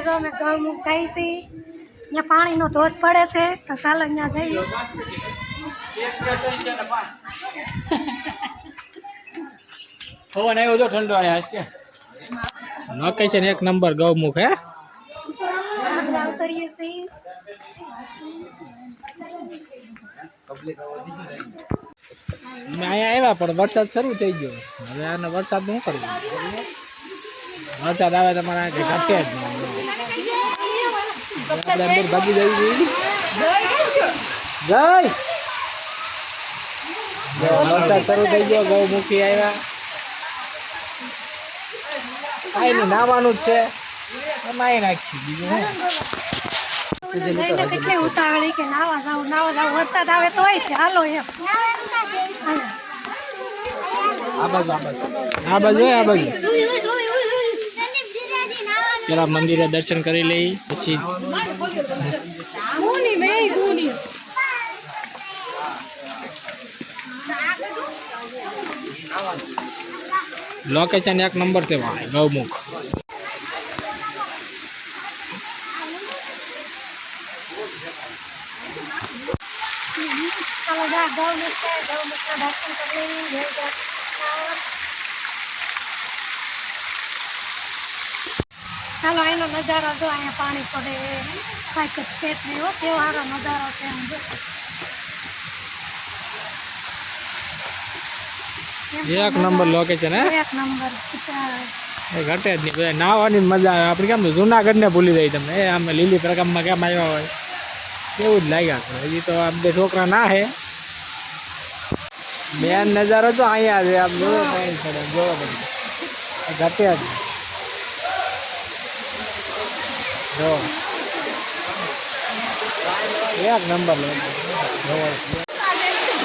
તો અમે ગૌમુખ જાય છે, ત્યાં પાણીનો ધોધ પડે છે તો ચાલો ત્યાં જઈએ. પવન આવ્યો તો ઠંડો આજ કે લોકેશન એક નંબર ગૌમુખ હે ઉતરીએ છીએ. અમે અહીંયા આવ્યા પણ વરસાદ શરૂ થઈ ગયો. હવે આને વરસાદ શું કરવું? વરસાદ આવે તમારે ઘટે જ નહીં. આપણે અંદર ભાગી જઈએ. જય વરસાદ શરૂ થઈ ગયો. ગૌમુખી આવ્યા. કાંઈ નહીં, નાવાનું જ છે. નાઈ નાખી બીજું કેટલી ઉતાવળી કે નાવા જાવ વરસાદ આવે તોય હાલો એમ. આ બાજુ આ બાજુ પેલા મંદિરે દર્શન કરી લઈ પછી લોકેશન એક નંબર છે ભાઈ ગૌમુખ. ચાલો એનો નજારો જો, અહીંયા પાણી પડે કાંઈક પેટ નહીં હો, કેવો સારો નજારો છે. એક નંબર લોકેશન હે, એક નંબર ઘટે જ નહીં. નાવાની મજા આવે. આપણે કેમ જુનાગઢ ને ભૂલી જાય તમને. એ અમે લીલી પ્રકારમાં કેમ આવ્યા હોય એવું જ લાગ્યા કરે. હજી તો આ બે છોકરા ના હે. મેન નજારો તો અહીંયા છે. આમ જોવો કઈ પડે જોવો બધું ઘટે જ જો એક નંબર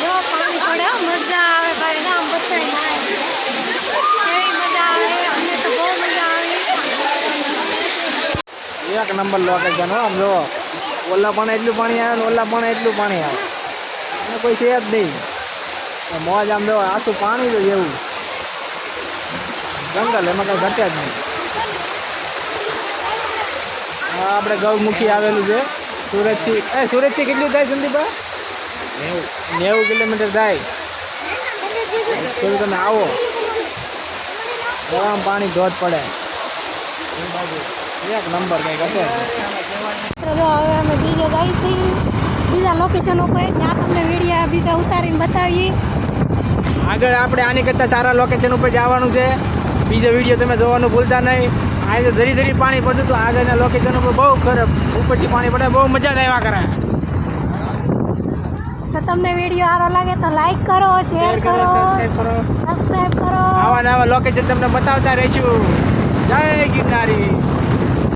જો પાણી પડે મજા આવે ભાઈ. નામ બતાવી ના કેવી મજા આવે. અમને તો બહુ મજા આવી. એક નંબર લોકેશન. આમ જો ઓલા પણ એટલું પાણી આવે ને ઓલા પણ એટલું પાણી આવે. કોઈ છે જ નહીં. મોજ આમ જો આખું પાણી જ જેવું જંગલ, એમાં કઈ ઘટે જ નહીં. આપણે ગૌમુખી આવેલું છે સુરતથી. સુરતથી કેટલું થાય સંદીપભાઈ? 90 કિલોમીટર થાય. તો તમે આવો આમ પાણી ધોધ પડે એક નંબર કઈ ઘટે. જો હવે અમે બીજે જઈએ છીએ બીજા લોકેશન ઉપર, ત્યાં તમને વિડીયો બીજા ઉતારીને બતાવીએ. આગળ આપણે આની કરતાં સારા લોકેશન ઉપર જવાનું છે. બીજો વિડીયો તમે જોવાનું ભૂલતા નહીં. આજે ધરી ધરી પાણી પડતું હતું. આગળના લોકેશન ઉપર બહુ ખરાબ ઉપરથી પાણી પડે, બહુ મજા આવ્યા કરે. તો તમને વિડીયો સારો લાગે તો લાઈક કરો, શેર કરો, સબસ્ક્રાઈબ કરો. આવા નવા લોકેશન તમને બતાવતા રહીશું. જય ગિરનારી.